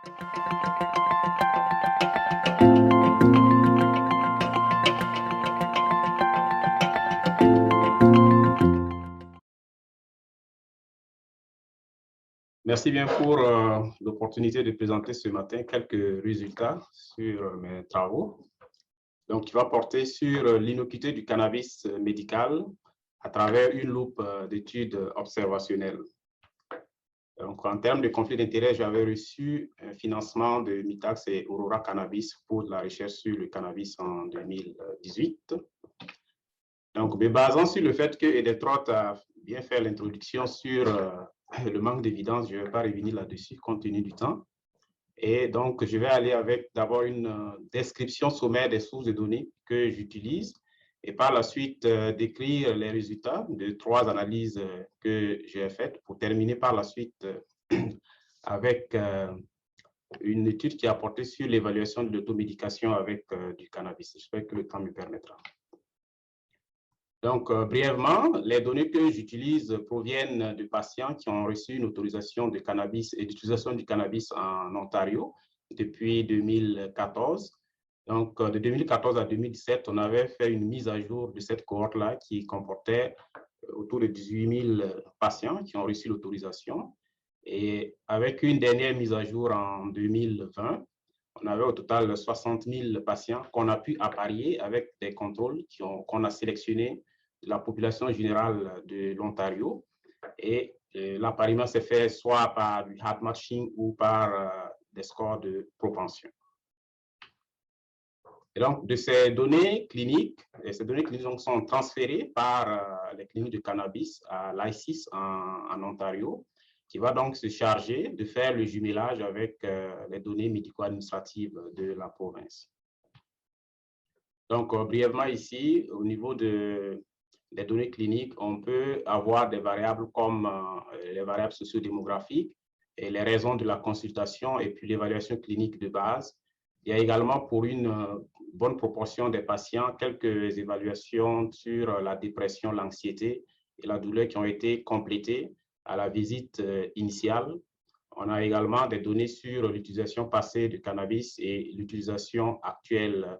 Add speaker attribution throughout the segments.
Speaker 1: Merci bien pour l'opportunité de présenter ce matin quelques résultats sur mes travaux. Donc, qui va porter sur l'innocuité du cannabis médical à travers une loupe d'études observationnelles. Donc, en termes de conflit d'intérêts, j'avais reçu un financement de Mitax et Aurora Cannabis pour la recherche sur le cannabis en 2018. Donc, me basant sur le fait que Edeltraut a bien fait l'introduction sur le manque d'évidence, je ne vais pas revenir là-dessus compte tenu du temps. Et donc, je vais aller avec d'abord une description sommaire des sources de données que j'utilise et par la suite décrire les résultats de 3 analyses que j'ai faites pour terminer par la suite avec une étude qui a porté sur l'évaluation de l'automédication avec du cannabis. J'espère que le temps me permettra. Donc, brièvement, les données que j'utilise proviennent de patients qui ont reçu une autorisation de cannabis et d'utilisation du cannabis en Ontario depuis 2014. Donc, de 2014 à 2017, on avait fait une mise à jour de cette cohorte-là qui comportait autour de 18 000 patients qui ont reçu l'autorisation. Et avec une dernière mise à jour en 2020, on avait au total 60 000 patients qu'on a pu apparier avec des contrôles qu'on a sélectionnés de la population générale de l'Ontario. Et l'appariement s'est fait soit par du hard matching ou par des scores de propension. Et donc, de ces données cliniques, donc, sont transférées par les cliniques de cannabis à l'ICIS en Ontario, qui va donc se charger de faire le jumelage avec les données médico-administratives de la province. Donc, brièvement ici, au niveau des données cliniques, on peut avoir des variables comme les variables sociodémographiques et les raisons de la consultation et puis l'évaluation clinique de base. Il y a également pour une bonne proportion des patients quelques évaluations sur la dépression, l'anxiété et la douleur qui ont été complétées à la visite initiale. On a également des données sur l'utilisation passée du cannabis et l'utilisation actuelle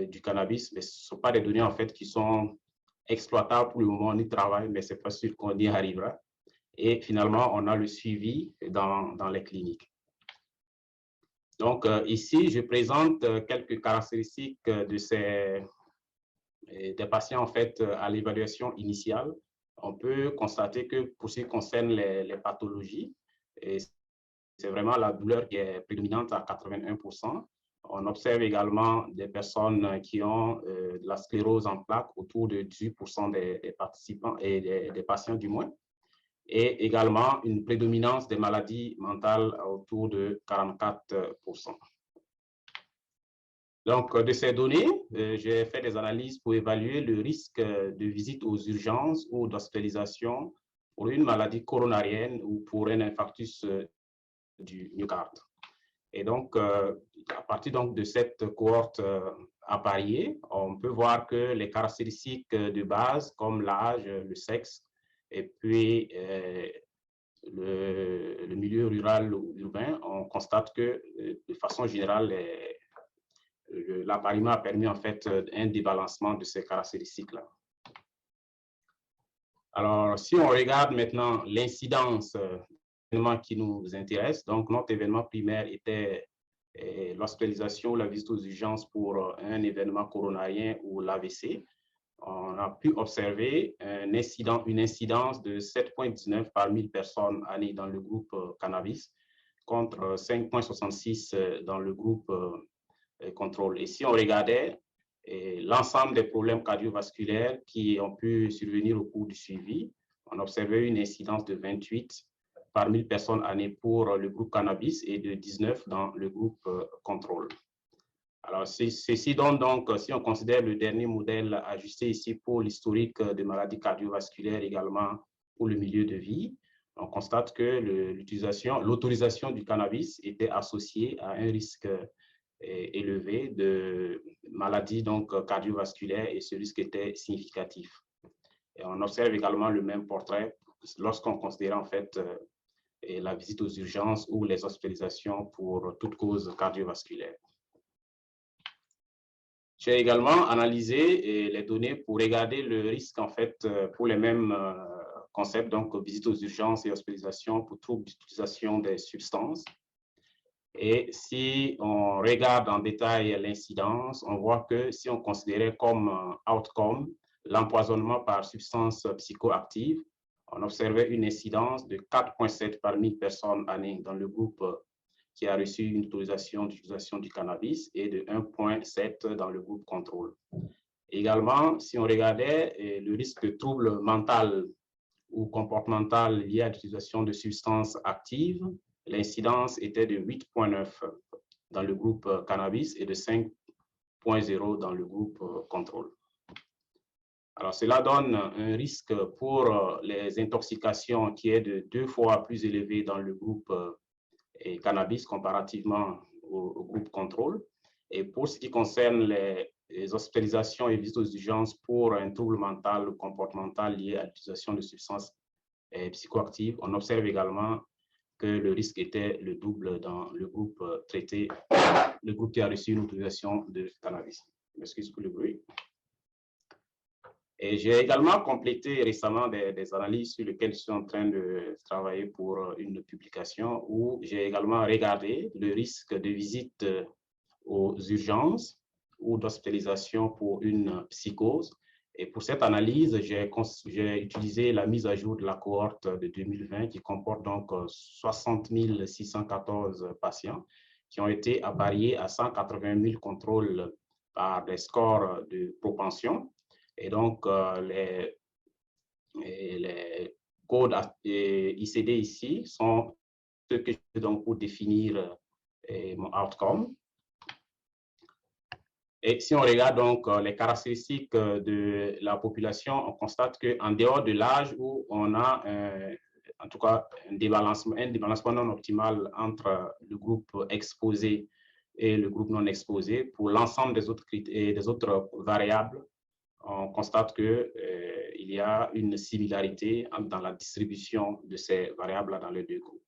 Speaker 1: du cannabis, mais ce ne sont pas des données en fait qui sont exploitables pour le moment, on y travaille, mais ce n'est pas sûr qu'on y arrivera. Et finalement, on a le suivi dans les cliniques. Donc, ici, je présente quelques caractéristiques des patients en fait à l'évaluation initiale. On peut constater que pour ce qui concerne les pathologies, c'est vraiment la douleur qui est prédominante à 81%. On observe également des personnes qui ont de la sclérose en plaques, autour de 18% des participants et des patients du moins, et également une prédominance des maladies mentales autour de 44%. Donc, de ces données, j'ai fait des analyses pour évaluer le risque de visite aux urgences ou d'hospitalisation pour une maladie coronarienne ou pour un infarctus du myocarde. Et donc, à partir donc, de cette cohorte appariée, on peut voir que les caractéristiques de base, comme l'âge, le sexe, et puis le milieu rural ou urbain, on constate que, de façon générale, l'appariement a permis en fait un débalancement de ces caractéristiques-là. Alors, si on regarde maintenant l'incidence qui nous intéresse. Donc, notre événement primaire était l'hospitalisation ou la visite aux urgences pour un événement coronarien ou l'AVC. On a pu observer une incidence de 7,19 par 1000 personnes années dans le groupe cannabis contre 5,66 dans le groupe contrôle. Et si on regardait l'ensemble des problèmes cardiovasculaires qui ont pu survenir au cours du suivi, on observait une incidence de 28 par 1000 personnes années pour le groupe cannabis et de 19 dans le groupe contrôle. Alors, ceci donne donc, si on considère le dernier modèle ajusté ici pour l'historique de maladies cardiovasculaires également pour le milieu de vie, on constate que l'autorisation du cannabis était associée à un risque élevé de maladies donc cardiovasculaires et ce risque était significatif. Et on observe également le même portrait lorsqu'on considère en fait la visite aux urgences ou les hospitalisations pour toute cause cardiovasculaire. J'ai également analysé les données pour regarder le risque, en fait, pour les mêmes concepts, donc visite aux urgences et hospitalisation pour troubles d'utilisation des substances. Et si on regarde en détail l'incidence, on voit que si on considérait comme outcome l'empoisonnement par substance psychoactive, on observait une incidence de 4,7 par 1000 personnes années dans le groupe qui a reçu une autorisation d'utilisation du cannabis et de 1,7 dans le groupe contrôle. Également, si on regardait le risque de trouble mental ou comportemental lié à l'utilisation de substances actives, l'incidence était de 8,9 dans le groupe cannabis et de 5,0 dans le groupe contrôle. Alors, cela donne un risque pour les intoxications qui est de 2 fois plus élevé dans le groupe cannabis comparativement au groupe contrôle. Et pour ce qui concerne les hospitalisations et visites aux urgences pour un trouble mental ou comportemental lié à l'utilisation de substances psychoactives, on observe également que le risque était le double dans le groupe traité, le groupe qui a reçu une autorisation de cannabis. Je m'excuse pour le bruit. Et j'ai également complété récemment des analyses sur lesquelles je suis en train de travailler pour une publication où j'ai également regardé le risque de visite aux urgences ou d'hospitalisation pour une psychose. Et pour cette analyse, j'ai utilisé la mise à jour de la cohorte de 2020 qui comporte donc 60 614 patients qui ont été appariés à 180 000 contrôles par des scores de propension. Et donc, les codes ICD ici sont ceux que je fais donc pour définir mon outcome. Et si on regarde donc les caractéristiques de la population, on constate qu'en dehors de l'âge où on a en tout cas un débalancement non optimal entre le groupe exposé et le groupe non exposé, pour l'ensemble des autres variables, on constate qu'il y a une similarité dans la distribution de ces variables dans les deux groupes.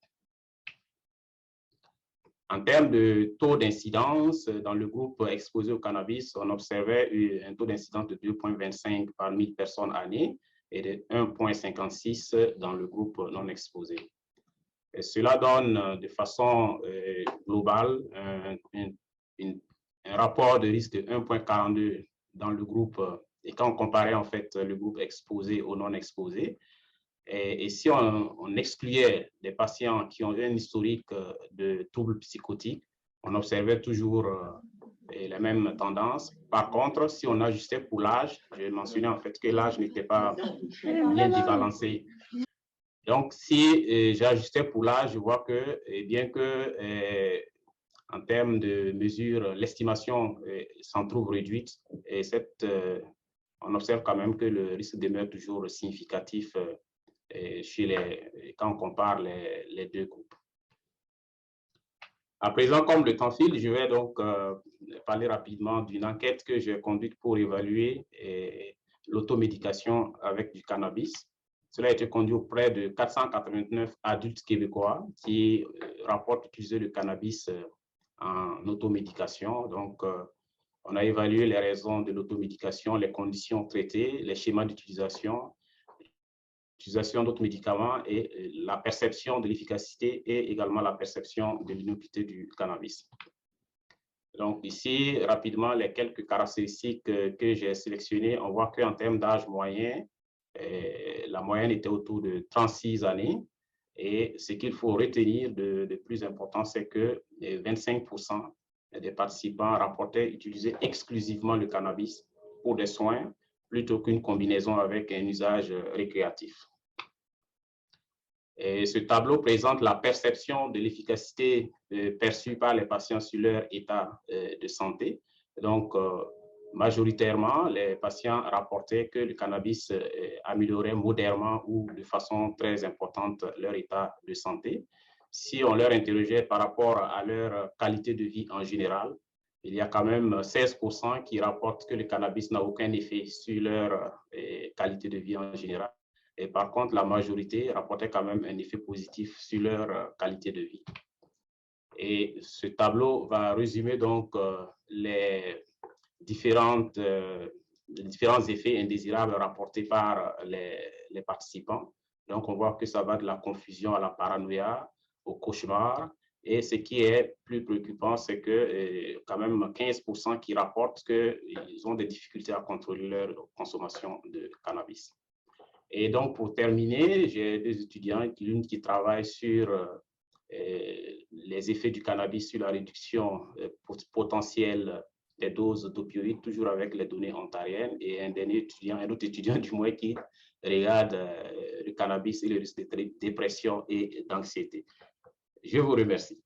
Speaker 1: En termes de taux d'incidence, dans le groupe exposé au cannabis, on observait un taux d'incidence de 2,25 par 1000 personnes années et de 1,56 dans le groupe non exposé. Et cela donne de façon globale un rapport de risque de 1,42 dans le groupe, et quand on comparait en fait le groupe exposé au non exposé. Et si on excluait les patients qui ont un historique de troubles psychotiques, on observait toujours les mêmes tendances. Par contre, si on ajustait pour l'âge, j'ai mentionné en fait que l'âge n'était pas bien débalancé. Donc, si j'ajustais pour l'âge, je vois que bien que en termes de mesures, l'estimation s'en trouve réduite, et on observe quand même que le risque demeure toujours significatif quand on compare les deux groupes. À présent, comme le temps file, je vais donc parler rapidement d'une enquête que j'ai conduite pour évaluer l'automédication avec du cannabis. Cela a été conduit auprès de 489 adultes québécois qui rapportent utiliser le cannabis en automédication. Donc, on a évalué les raisons de l'automédication, les conditions traitées, les schémas d'utilisation, l'utilisation d'autres médicaments et la perception de l'efficacité et également la perception de l'innocuité du cannabis. Donc ici, rapidement, les quelques caractéristiques que j'ai sélectionnées, on voit qu'en termes d'âge moyen, la moyenne était autour de 36 années. Et ce qu'il faut retenir de plus important, c'est que 25% des participants rapportaient utiliser exclusivement le cannabis pour des soins plutôt qu'une combinaison avec un usage récréatif. Et ce tableau présente la perception de l'efficacité perçue par les patients sur leur état de santé. Donc, majoritairement, les patients rapportaient que le cannabis améliorait modérément ou de façon très importante leur état de santé. Si on leur interrogeait par rapport à leur qualité de vie en général, il y a quand même 16% qui rapportent que le cannabis n'a aucun effet sur leur qualité de vie en général, Et par contre, la majorité rapportait quand même un effet positif sur leur qualité de vie. Et ce tableau va résumer donc les différents effets indésirables rapportés par les participants. Donc, on voit que ça va de la confusion à la paranoïa, au cauchemar. Et ce qui est plus préoccupant, c'est que quand même 15% qui rapportent qu'ils ont des difficultés à contrôler leur consommation de cannabis. Et donc, pour terminer, j'ai deux étudiants, l'une qui travaille sur les effets du cannabis sur la réduction potentielle des doses d'opioïdes, toujours avec les données ontariennes, et un autre étudiant du moins qui regarde le cannabis et le risque de dépression et d'anxiété. Je vous remercie.